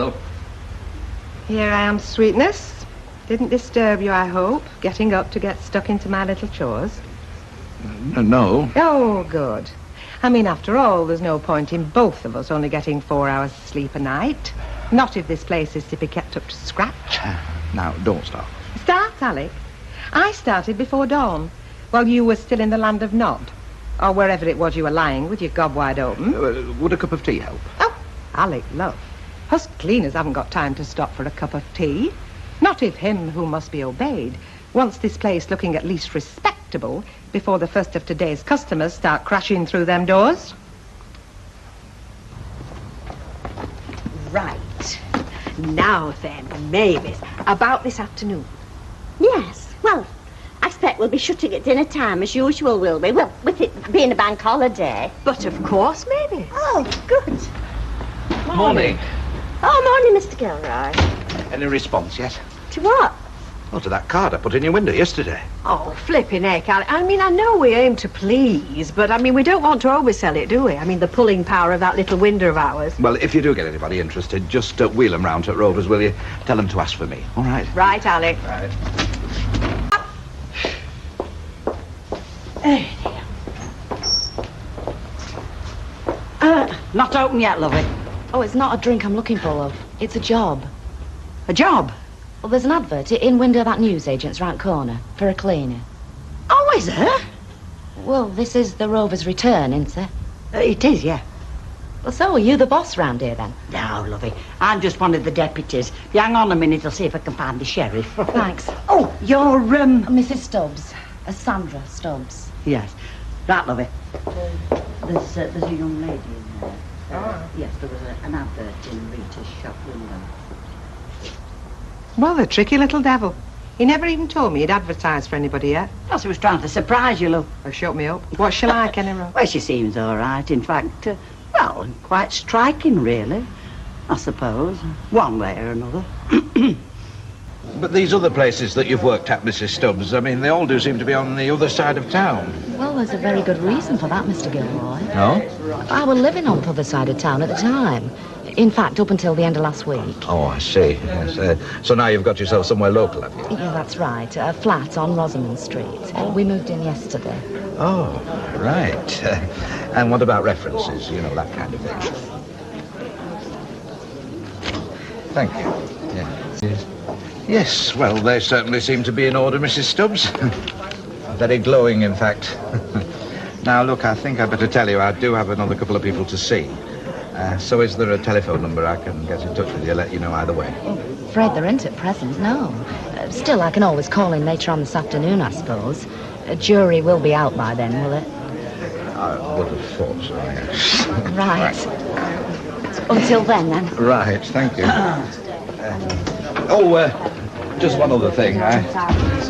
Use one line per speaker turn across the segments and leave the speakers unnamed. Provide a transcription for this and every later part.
Hello.
Here I am, sweetness. Didn't disturb you, I hope, getting up to get stuck into my little chores?
No.
Oh, good. I mean, after all, there's no point in both of us only getting 4 hours sleep a night. Not if this place is to be kept up to scratch.
Now, don't start.
Start, Alec? I started before dawn, while you were still in the land of Nod. Or wherever it was you were lying with your gob wide open.
Would a cup of tea help?
Oh, Alec, love. Us cleaners haven't got time to stop for a cup of tea. Not if him who must be obeyed wants this place looking at least respectable before the first of today's customers start crashing through them doors.
Right. Now then, Mavis, about this afternoon.
Yes, well, I expect we'll be shutting at dinner time as usual, will we? Well, with it being a bank holiday.
But of course, Mavis.
Oh, good.
Morning.
Oh, morning, Mr. Gilroy.
Any response yet?
To what?
Oh, to that card I put in your window yesterday.
Oh, flipping heck, Alec. I mean, I know we aim to please, but, I mean, we don't want to oversell it, do we? I mean, the pulling power of that little window of ours.
Well, if you do get anybody interested, just wheel them round to Rovers, will you? Tell them to ask for me, all right?
Right, Alec.
Right.
Not open yet, lovey.
Oh, it's not a drink I'm looking for, love. It's a job.
A job?
Well, there's an advert in window of that newsagent's round corner for a cleaner.
Oh, is there?
Well, this is the Rover's return, isn't it?
It is, yeah.
Well, so are you the boss round here, then?
No, lovey. I'm just one of the deputies. You hang on a minute, I'll see if I can find the sheriff.
Thanks.
Oh, you're,
Mrs. Stubbs. Sandra Stubbs.
Yes. Right, lovey. There's a young lady in there. Yes, there was an advert in Rita's shop window.
Well, the tricky little devil. He never even told me he'd advertised for anybody yet.
Yes, he was trying to surprise you, love.
Oh, shut me up. What's she like, anyway?
Well, she seems all right. In fact, well, quite striking, really. I suppose. One way or another.
But these other places that you've worked at, Mrs. Stubbs, I mean, they all do seem to be on the other side of town.
Well, there's a very good reason for that, Mr. Gilroy.
No?
I was living on the other side of town at the time. In fact, up until the end of last week.
Oh, I see. Yes. So now you've got yourself somewhere local, have you?
Yeah, that's right. A flat on Rosamond Street. We moved in yesterday.
Oh, right. And what about references? You know, that kind of thing. Thank you. Yeah. Yes, well, they certainly seem to be in order, Mrs. Stubbs. Very glowing, in fact. Now, look, I think I'd better tell you I do have another couple of people to see. So is there a telephone number I can get in touch with you, let you know either way?
Afraid there isn't at present, no. Still, I can always call in later on this afternoon, I suppose. A jury will be out by then, will it?
I would have thought so, yes.
Right. Until then.
Right, thank you. Just one other thing,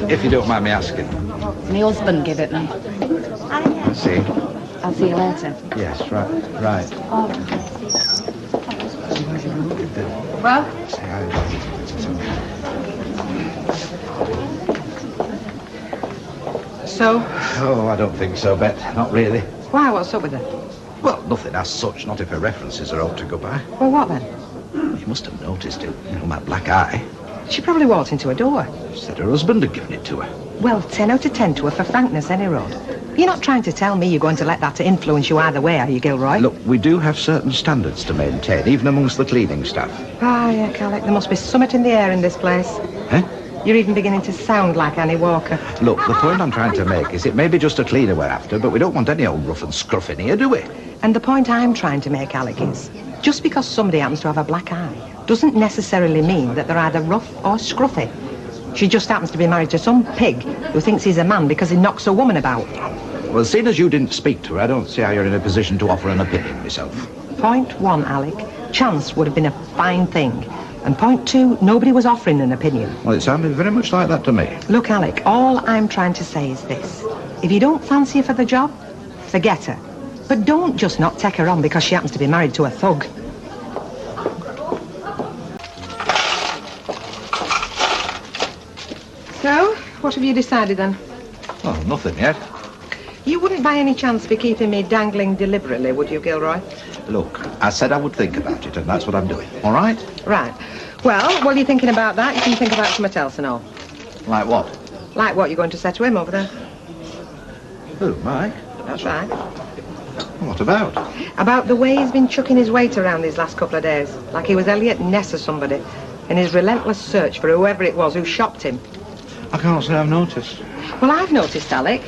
if you don't mind me asking.
My husband give it me.
I see.
I'll see you later.
Yes, right.
Well? So?
Oh, I don't think so, Bet. Not really.
Why, what's up with her?
Well, nothing as such, not if her references are all to go by.
Well, what then?
You must have noticed it, you know, my black eye.
She probably walked into a door.
Said her husband had given it to her.
Well, 10 out of 10 to her for frankness, any road. You're not trying to tell me you're going to let that influence you either way, are you, Gilroy?
Look, we do have certain standards to maintain, even amongst the cleaning staff.
Ah, yeah, Alec, there must be something in the air in this place.
Eh?
You're even beginning to sound like Annie Walker.
Look, the point I'm trying to make is it may be just a cleaner we're after, but we don't want any old rough and scruff in here, do we?
And the point I'm trying to make, Alec, is just because somebody happens to have a black eye doesn't necessarily mean that they're either rough or scruffy. She just happens to be married to some pig who thinks he's a man because he knocks a woman about.
Well, seeing as you didn't speak to her, I don't see how you're in a position to offer an opinion myself.
Point one, Alec, chance would have been a fine thing. And point two, nobody was offering an opinion.
Well, it sounded very much like that to me.
Look, Alec, all I'm trying to say is this. If you don't fancy her for the job, forget her. But don't just not take her on because she happens to be married to a thug. So, what have you decided then?
Oh, nothing yet.
You wouldn't by any chance be keeping me dangling deliberately, would you, Gilroy?
Look, I said I would think about it, and that's what I'm doing. All right?
Right. Well, while you're thinking about that, you can think about something else and all.
Like what?
Like what you're going to say to him over there.
Who, Mike?
That's right.
What about?
About the way he's been chucking his weight around these last couple of days. Like he was Elliot Ness or somebody. In his relentless search for whoever it was who shopped him.
I can't say I've noticed.
Well, I've noticed, Alec.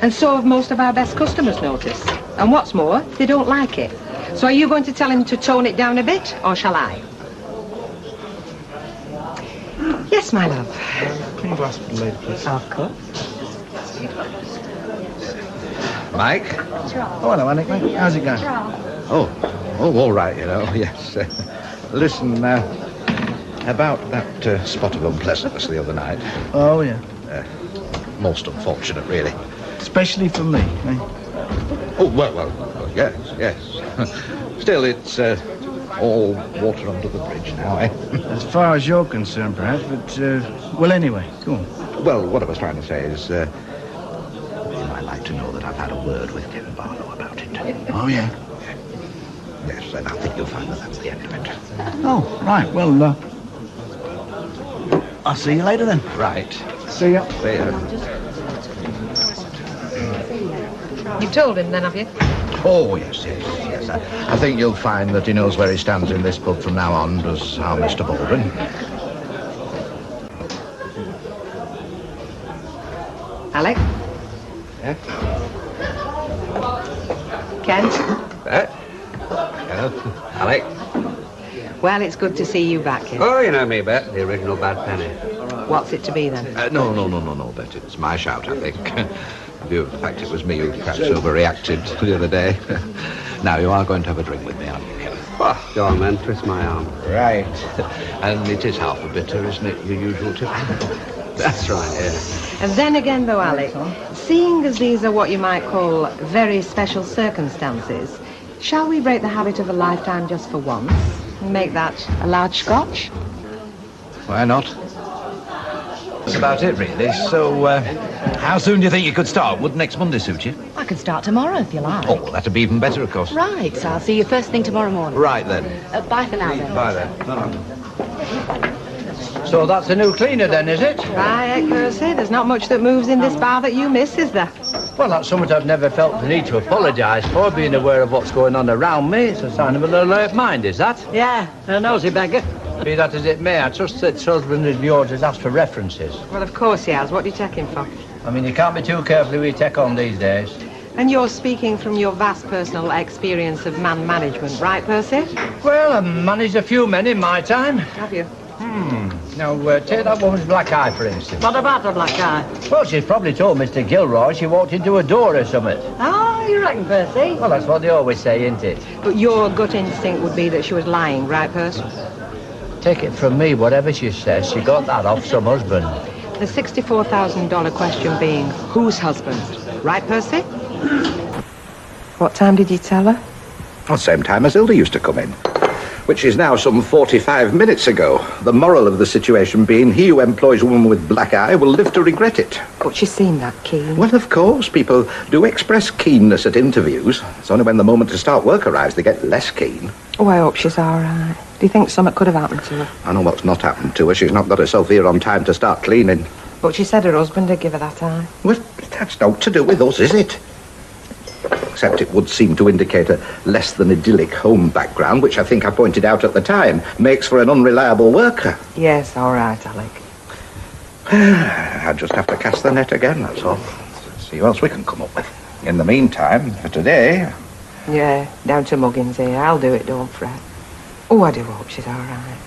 And so have most of our best customers noticed. And what's more, they don't like it. So are you going to tell him to tone it down a bit, or shall I? Yes, my love.
Can you glass for the lady, please?
Of course.
Mike?
Oh, hello, Alec, mate. How's it going?
Oh, all right, you know, yes. Listen, about that spot of unpleasantness the other night.
Oh, yeah.
Most unfortunate, really.
Especially for me, eh?
Oh, well, yes. Still, it's all water under the bridge now, eh?
As far as you're concerned, perhaps, but, well, anyway, go on.
Well, what I was trying to say is, you might like to know that I've had a word with Ken Barlow about it.
Oh, yeah.
Yes, and I think you'll find that that's the end of it.
Oh, right, well, I'll see you later then.
Right.
See ya.
See ya.
You've told him then, have you?
Oh, yes. I think you'll find that he knows where he stands in this pub from now on, does our Mr. Baldwin.
Alec?
Yeah?
Ken?
Hello, Alec.
Well, it's good to see you back, Ken.
Oh, you know me, Bet, the original Bad Penny.
What's it to be, then?
No, Bet. It's my shout, I think. In view of the fact it was me who perhaps overreacted the other day. Now, you are going to have a drink with me, aren't you, Ken?
Oh, go on, then. Twist my arm.
Right. And it is half a bitter, isn't it? Your usual tip.
That's right, yeah.
And then again, though, Alec, seeing as these are what you might call very special circumstances, shall we break the habit of a lifetime just for once and make that a large scotch?
Why not? That's about it, really. So, how soon do you think you could start? Would next Monday suit you?
I could start tomorrow if you like.
Oh, well, that'd be even better, of course.
Right, so I'll see you first thing tomorrow morning.
Right, then.
Bye for now, then.
Bye, then.
So that's a new cleaner then, is it?
Right, Percy, there's not much that moves in this bar that you miss, is there?
Well, that's something I've never felt the need to apologise for, being aware of what's going on around me. It's a sign of an alert mind, is that?
Yeah, a nosy beggar.
Be that as it may, I trust that husband of yours has asked for references.
Well, of course he has. What do you take him for?
I mean, you can't be too careful who you take on these days.
And you're speaking from your vast personal experience of man management, right, Percy?
Well, I've managed a few men in my time.
Have you?
Now, take that woman's black eye, for instance.
What about the black eye?
Well, she's probably told Mr. Gilroy she walked into a door or something.
Oh, you reckon, Percy?
Well, that's what they always say, isn't it?
But your gut instinct would be that she was lying, right, Percy?
Take it from me, whatever she says, she got that off some husband.
The $64,000 question being, whose husband? Right, Percy? What time did you tell her?
Well, same time as Hilda used to come in, which is now some 45 minutes ago. The moral of the situation being he who employs a woman with black eye will live to regret it.
But she seemed that keen.
Well, of course, people do express keenness at interviews. It's only when the moment to start work arrives they get less keen.
Oh, I hope she's all right. Do you think something could have happened to her?
I know what's not happened to her. She's not got herself here on time to start cleaning.
But she said her husband had given her that time.
Well, that's not to do with us, is it? Except it would seem to indicate a less than idyllic home background, which I think I pointed out at the time, makes for an unreliable worker.
Yes, all right, Alec.
I just have to cast the net again, that's all. See what else we can come up with. In the meantime, for today...
Yeah, down to Muggins here. I'll do it, don't fret. Oh, I do hope she's all right.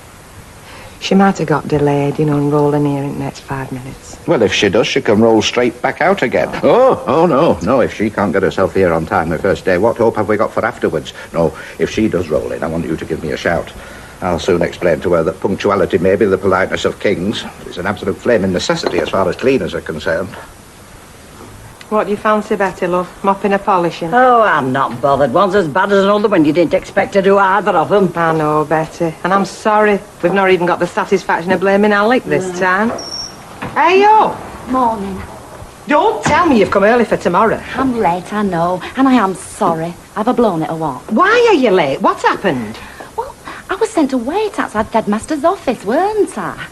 She might have got delayed, and roll in here in the next 5 minutes.
Well, if she does, she can roll straight back out again. Oh, no, if she can't get herself here on time the first day, what hope have we got for afterwards? No, if she does roll in, I want you to give me a shout. I'll soon explain to her that punctuality may be the politeness of kings. It's an absolute flaming necessity as far as cleaners are concerned.
What do you fancy, Betty, love? Mopping or polishing?
Oh, I'm not bothered. One's as bad as another when you didn't expect to do either of them.
I know, Betty. And I'm sorry. We've not even got the satisfaction of blaming Alec this time. Hey, yo!
Morning.
Don't tell me you've come early for tomorrow.
I'm late, I know, and I am sorry. Have I blown it or what?
Why are you late? What's happened?
Well, I was sent to wait outside the headmaster's office, weren't I?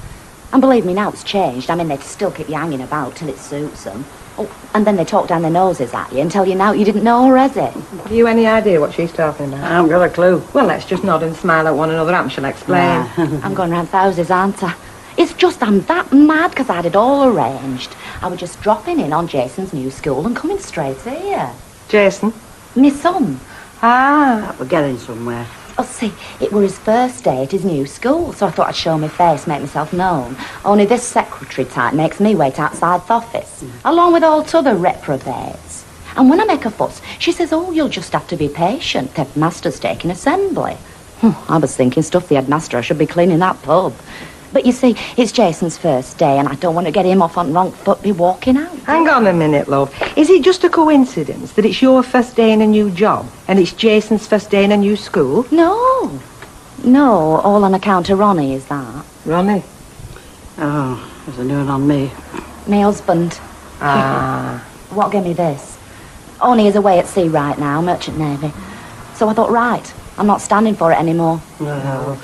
And believe me, now it's changed. I mean, they still keep you hanging about till it suits them. Oh, and then they talk down their noses at you and tell you now you didn't know already.
Have you any idea what she's talking about?
I haven't got a clue.
Well, let's just nod and smile at one another and she'll explain.
I'm going round thousands, aren't I? It's just I'm that mad because I had it all arranged. I was just dropping in on Jason's new school and coming straight here.
Jason?
My son.
Ah.
We're getting somewhere.
Oh, see, it were his first day at his new school, so I thought I'd show my face, make myself known. Only this secretary type makes me wait outside the office, along with all t'other reprobates. And when I make a fuss, she says, oh, you'll just have to be patient. The headmaster's taking assembly. I was thinking, stuff the headmaster, I should be cleaning that pub. But you see, it's Jason's first day, and I don't want to get him off on wrong foot, be walking out.
Hang on a minute, love. Is it just a coincidence that it's your first day in a new job, and it's Jason's first day in a new school?
No. No, all on account of Ronnie, is that?
Ronnie?
Oh, there's a new one on me.
My husband.
Ah.
What gave me this? Only is away at sea right now, Merchant Navy. So I thought, right, I'm not standing for it anymore.
No.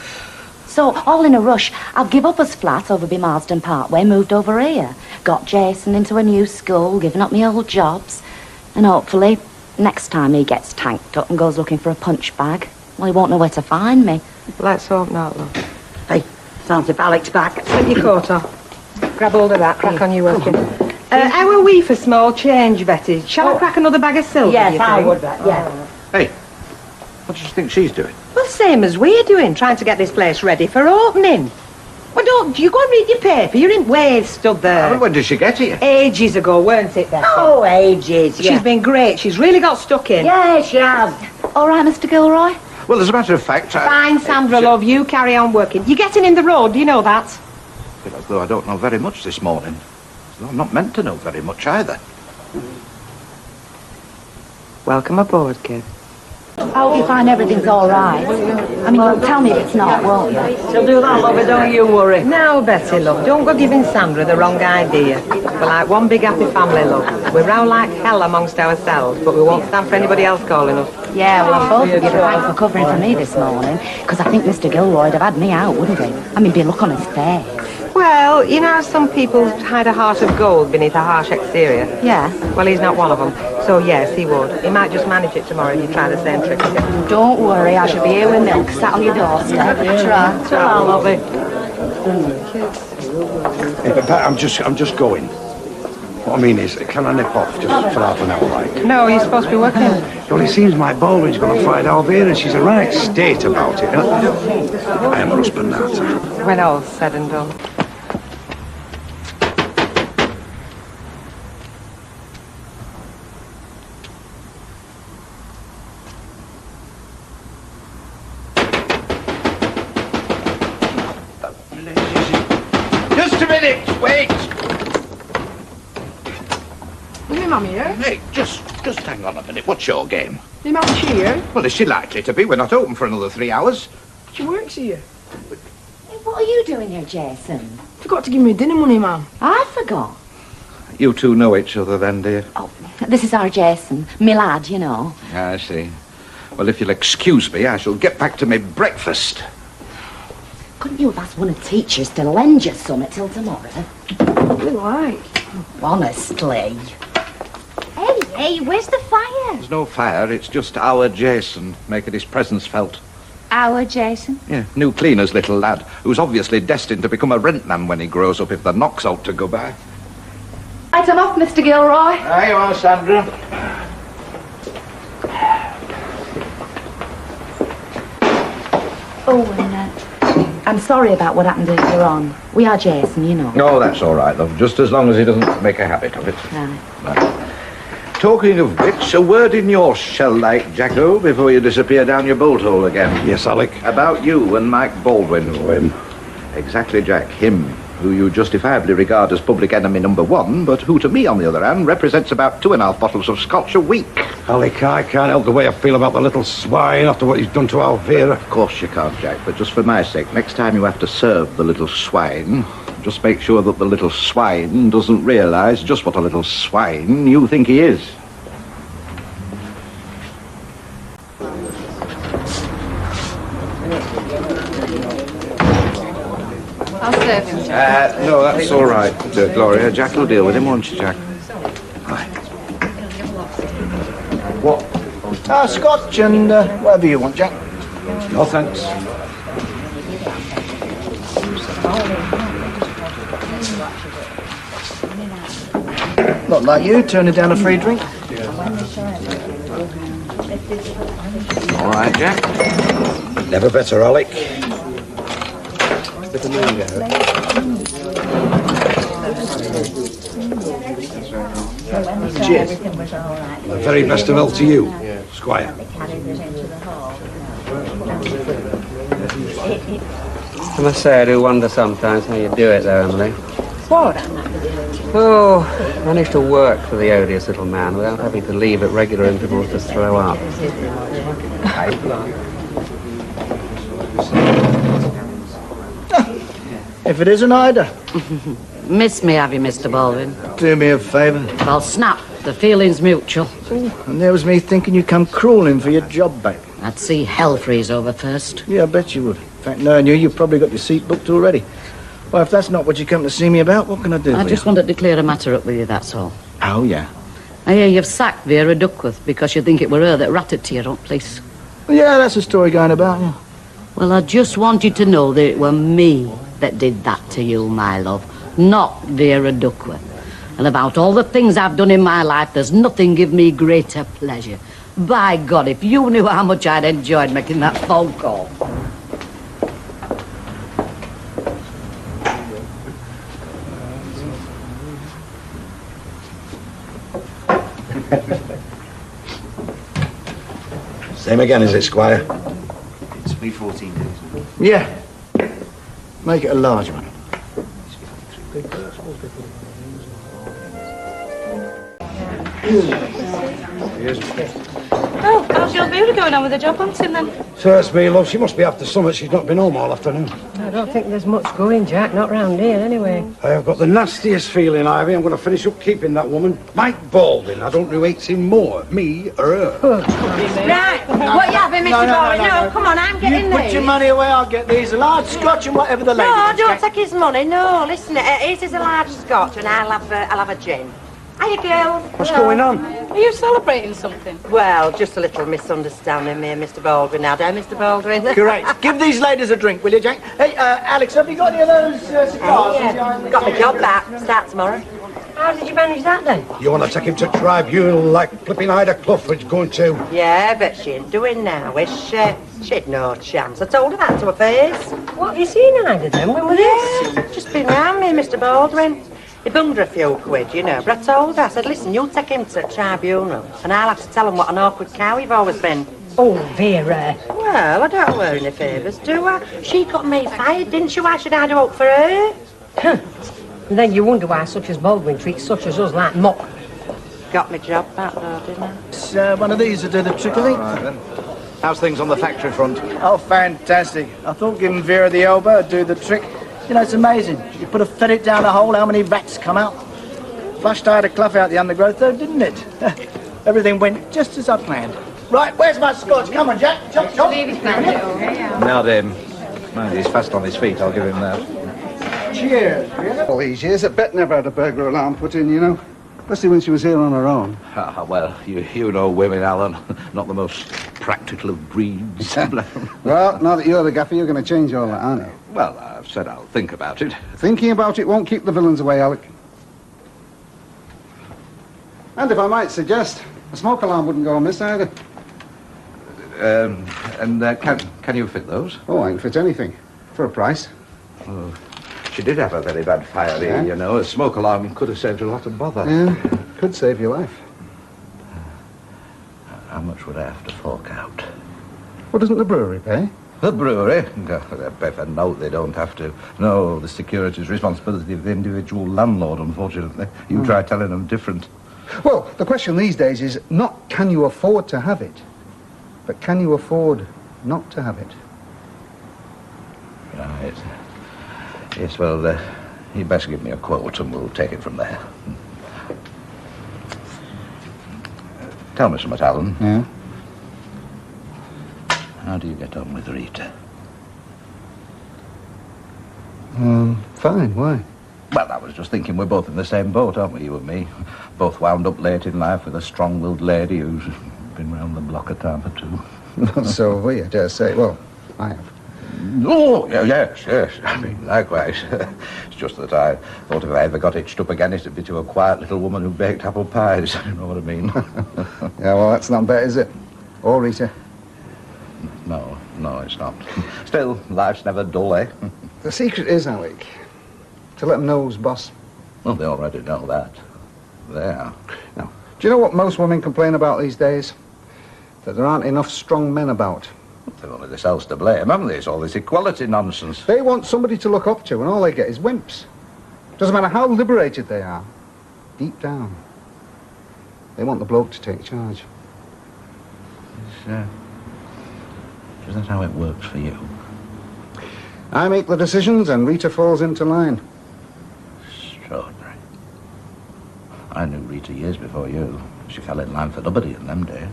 So, all in a rush, I've give up his flat over by Marsden Parkway, moved over here. Got Jason into a new school, given up my old jobs. And hopefully, next time he gets tanked up and goes looking for a punch bag, well, he won't know where to find me.
Let's hope not, love.
Hey, sounds if Alec's back.
Slip your coat off. Grab hold of that, crack on your working. How are we for small change, Betty? Shall I crack another bag of silver?
Yes,
do you
I
think?
would, yeah.
Hey, what do you think she's doing?
Well, same as we're doing, trying to get this place ready for opening. Well, don't you go and read your paper? You're in Wales, stood there.
When did she get here?
Ages ago, weren't it, Betty?
Oh, ages, yeah.
She's been great. She's really got stuck in.
Yeah, she has.
All right, Mr. Gilroy?
Well, as a matter of fact,
Fine, Sandra, love. You carry on working. You're getting in the road, do you know that?
I feel as though I don't know very much this morning. As though I'm not meant to know very much either.
Welcome aboard, kid.
I hope you find everything's all right. I mean, you'll tell me if it's not, won't you?
She'll do that, lovey, don't you worry.
Now, Betty, love, don't go giving Sandra the wrong idea. We're like one big happy family, love. We're round like hell amongst ourselves, but we won't stand for anybody else calling us.
Yeah, well, I both give a thanks for covering for me this morning, because I think Mr. Gilroy would have had me out, wouldn't he? I mean, be a look on his face.
Well, you know how some people hide a heart of gold beneath a harsh exterior?
Yeah.
Well, he's not one of them. So, yes, he would. He might just manage it tomorrow if you try the same trick again.
Don't worry, I shall be here with milk, sat on your doorstep. Try.
Ta-ra, lovely.
Hey, but Pat, I'm just going. What I mean is, can I nip off just for half an hour, like?
No, you're supposed to be working.
Well, it seems my Baldwin's going to find Alvira, and she's a right state about it. I am her husband now, sir.
When all's said and done.
Just a minute, wait!
Is my mum here?
Hey, just hang on a minute. What's your game?
Is mum here?
Well, is she likely to be? We're not open for another 3 hours.
She works here.
Hey, what are you doing here, Jason?
Forgot to give me dinner money, ma'am.
I forgot.
You two know each other then, dear?
Oh, this is our Jason, me lad, you know.
I see. Well, if you'll excuse me, I shall get back to my breakfast.
Couldn't you have asked one of the teachers to lend you some till tomorrow?
What do you like?
Honestly.
Hey, where's the fire?
There's no fire, it's just our Jason making his presence felt.
Our Jason?
Yeah, new cleaner's little lad, who's obviously destined to become a rentman when he grows up if the knock's out to go by.
Right, I'm off, Mr. Gilroy.
There you are, Sandra.
Oh, and I'm sorry about what happened earlier on. We are Jason, you know.
Oh, that's all right, love, just as long as he doesn't make a habit of it.
Right.
Talking of which, a word in your shell-like, Jacko, before you disappear down your bolt hole again.
Yes, Alec?
About you and Mike Baldwin.
Oh, him.
Exactly, Jack. Him, who you justifiably regard as public enemy number one, but who, to me, on the other hand, represents about 2.5 bottles of scotch a week.
Alec, I can't help the way I feel about the little swine after what he's done to Alvira.
Of course you can't, Jack, but just for my sake, next time you have to serve the little swine, Just make sure that the little swine doesn't realise just what a little swine you think he is.
I'll serve him.
No, that's all right, Gloria. Jack will deal with him, won't you, Jack? Right.
What? Scotch and whatever you want, Jack.
No, thanks.
Not like you, turning down a free drink.
All right, Jack. Never better, Alec.
Cheers.
The very best of health to you, Squire.
I must say, I do wonder sometimes how you do it, though, Emily.
What?
Oh, manage to work for the odious little man without having to leave at regular intervals to throw up.
If it isn't Ida.
Miss me, have you, Mr. Baldwin?
Do me a favour.
Well, snap. The feeling's mutual.
And there was me thinking you come crawling for your job back.
I'd see hell freeze over first.
Yeah, I bet you would. In fact, knowing you probably got your seat booked already. Well, if that's not what you come to see me about, what can I do
I
for
just
you?
wanted to clear a matter up with you, that's all.
Oh, yeah.
I hear you've sacked Vera Duckworth because you think it were her that ratted to your own place.
Yeah, that's the story going about, yeah.
Well, I just want you to know that it were me that did that to you, my love, not Vera Duckworth. And about all the things I've done in my life, there's nothing give me greater pleasure. By God, if you knew how much I'd enjoyed making that phone call.
Same again, is it, Squire?
It's me 14 days. Yeah. Make it a large one.
Oh, how's your Vera going on with the job hunting then?
Search me, love. She must be after something. She's not been home all afternoon.
I don't think there's much going, Jack. Not round here, anyway.
I have got the nastiest feeling, Ivy. I'm going to finish up keeping that woman. Mike Baldwin. I don't know who hates him more, me or her.
Right. What you having, Mr. Baldwin? No, come on, I'm getting
You put your money away, I'll get these. A large scotch and whatever the lady
No,
wants,
don't
Jack.
take his money. No, listen. His is a large scotch, and I'll have a gin. Hiya, girl.
What's going on?
Are you celebrating something?
Well, just a little misunderstanding me and Mr. Baldwin now, don't Mr. Baldwin?
Great. Give these ladies a drink, will you, Jack? Hey, Alex, have you got any of those cigars?
Yeah. Got my job back. Start tomorrow. How did you manage that, then?
You want to take him to tribunal like flipping Ida Clufford's going to?
Yeah, but she ain't doing now, is she? She'd no chance. I told her that to her face. What, have you seen Ida then? When was this? Just been round me, Mr. Baldwin. He bunged her a few quid, you know, but I told her, I said, listen, you take him to tribunal, and I'll have to tell him what an awkward cow you've always been.
Oh, Vera.
Well, I don't owe her any favours, do I? She got me fired, didn't she? Why should I do up for her?
And then you wonder why such as Baldwin treats such as us like muck.
Got my job back, though, didn't I?
It's one of these to do the trick, I think.
All right, then. How's things on the factory front?
Oh, fantastic. I thought giving Vera the elbow would do the trick. You know, it's amazing. You put a ferret down a hole, how many rats come out? Flushed Ida Clough out the undergrowth, though, didn't it? Everything went just as I planned. Right, where's my scotch? Come on, Jack. Chop, chop.
Now, mind he's fast on his feet, I'll give him that.
Cheers.
All these years, I bet never had a burglar alarm put in, you know. Especially when she was here on her own.
Ah, well, you know women, Alan. Not the most practical of breeds.
Well, now that you're the gaffer, you're going to change all that, aren't you?
Well, I've said I'll think about it.
Thinking about it won't keep the villains away, Alec. And if I might suggest, a smoke alarm wouldn't go amiss either.
Can you fit those?
Oh, I can fit anything. For a price.
Oh, she did have a very bad fire here, you know. A smoke alarm could have saved a lot of bother.
Yeah, could save your life.
How much would I have to fork out?
What doesn't the brewery pay?
The brewery? No, they pay for note, they don't have to. No, the security's responsibility of the individual landlord, unfortunately. You try telling them different.
Well, the question these days is not can you afford to have it, but can you afford not to have it?
Right. Yes, well, You'd best give me a quote and we'll take it from there. Tell me something, Alan.
Yeah?
How do you get on with Rita?
Fine, why?
Well, I was just thinking we're both in the same boat, aren't we, you and me? Both wound up late in life with a strong-willed lady who's been round the block a time or two.
So have we, I dare say. Well, I have.
Oh, yes. I mean, likewise. It's just that I thought if I ever got hitched up again, it'd be to a quiet little woman who baked apple pies. You know what I mean?
Yeah, well, that's not bad, is it? Or Rita?
No, it's not. Still, life's never dull, eh?
The secret is, Alec, to let them know who's boss.
Well, they already know that. There.
Now, do you know what most women complain about these days? That there aren't enough strong men about.
They've only themselves to blame, haven't they? It's all this equality nonsense.
They want somebody to look up to, and all they get is wimps. Doesn't matter how liberated they are. Deep down, they want the bloke to take charge.
Is that how it works for you?
I make the decisions, and Rita falls into line.
Extraordinary. I knew Rita years before you. She fell in line for nobody in them days.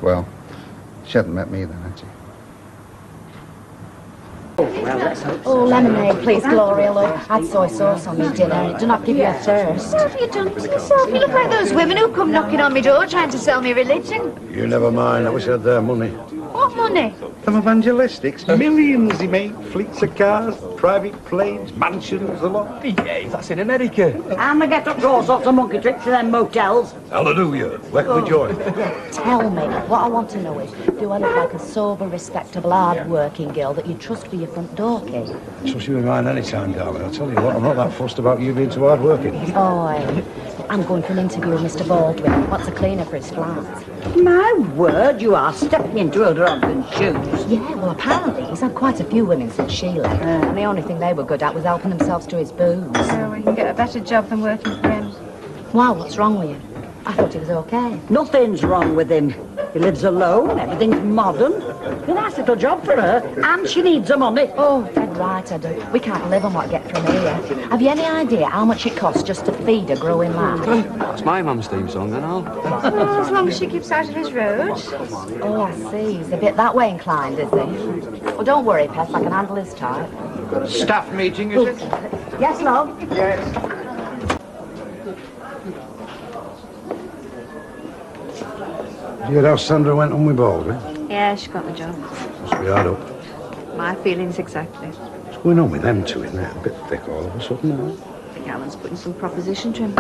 Well, she hadn't met me then, had she?
Oh, lemonade, please, Gloria, look. I'd soy sauce on me dinner. Do not give you a thirst.
What have you done to yourself? You look like those women who come knocking on my door trying to sell me religion.
You never mind. I wish I had their money.
What money?
Them evangelistics. Millions they make. Fleets of cars, private planes, mansions, the lot.
Behave, that's in America.
And we get up to all sorts of monkey tricks to them motels.
Hallelujah. Where can we join?
Tell me, what I want to know is, do I look like a sober, respectable, hard-working girl that you trust for your front door key?
Trust you in mine any time, darling. I'll tell you what, I'm not that fussed about you being too hard working.
Boy, I'm going for an interview with Mr. Baldwin. Wants a cleaner for his flat.
My word, you are stepping into other husband's shoes.
Yeah, well, apparently he's had quite a few women since she left. And the only thing they were good at was helping themselves to his booze.
So we can get a better job than working for him.
Wow, what's wrong with you? I thought he was okay.
Nothing's wrong with him. He lives alone, everything's modern. It's a nice little job for her, and she needs the money.
Oh, dead right I do. We can't live on what I get from here. Have you any idea how much it costs just to feed a growing lad?
That's my mum's theme song, and all.
Oh, as long as she keeps out of his road.
Oh, I see. He's a bit that way inclined, is he? Well, don't worry, Pet. I can handle his type.
Staff meeting, is it?
Yes, love?
Yes.
You heard how Sandra went on with Baldwin?
Yeah, she got the job.
Must be hard up.
My feelings exactly.
What's going on with them two, isn't it? A bit thick all of a sudden, huh?
I think Alan's putting some proposition to him.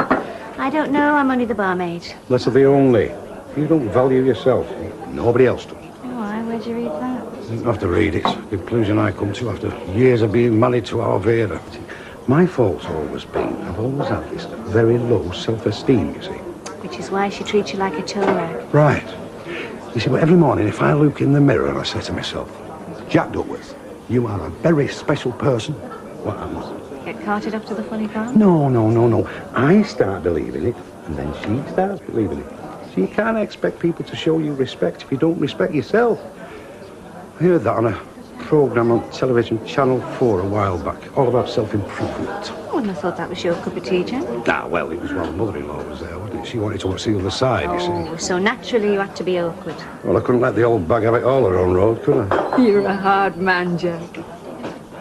I don't know, I'm only the barmaid.
Less of the only. You don't value yourself. Nobody else does.
Why? Where'd you read that?
You don't have to read it. It's the conclusion I come to after years of being married to our Vera. My fault's always been, I've always had this very low self-esteem, you see.
Which is why she treats you like a tow rag.
Right. You see, but every morning if I look in the mirror and I say to myself, Jack Duckworth, you are a very special person, what happens?
Get carted off to the funny farm?
No. I start believing it, and then she starts believing it. So you can't expect people to show you respect if you don't respect yourself. I heard that on a programme on television, Channel 4, a while back, all about self-improvement.
I wouldn't have thought that was your cup of tea, Jen.
Ah, well, it was while the mother-in-law was there, wasn't it? She wanted to watch the other side, you see.
Oh, so naturally you had to be awkward.
Well, I couldn't let the old bag have it all her own road, could I?
You're a hard man, Jack.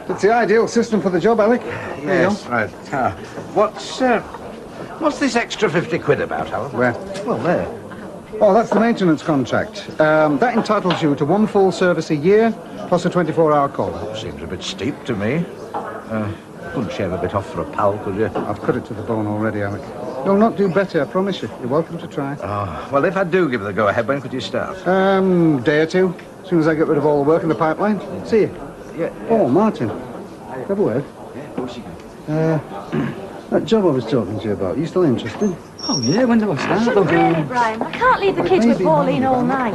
It's the ideal system for the job, Alec.
Yes, right. What's this extra 50 quid about, Alan?
Where?
Well, there.
Oh, that's the maintenance contract. That entitles you to one full service a year, plus a 24-hour call.
Seems a bit steep to me. Couldn't shave a bit off for a pal, could you?
I've cut it to the bone already, Alec. You'll not do better, I promise you. You're welcome to try.
Oh, well, if I do give it the go-ahead, when could you start?
Day or two. As soon as I get rid of all the work in the pipeline. See you.
Yeah.
Oh, Martin. Have a word. That job I was talking to you about, you still interested?
Oh, yeah, when do I start?
Really, Brian, I can't leave the kids with Pauline all night.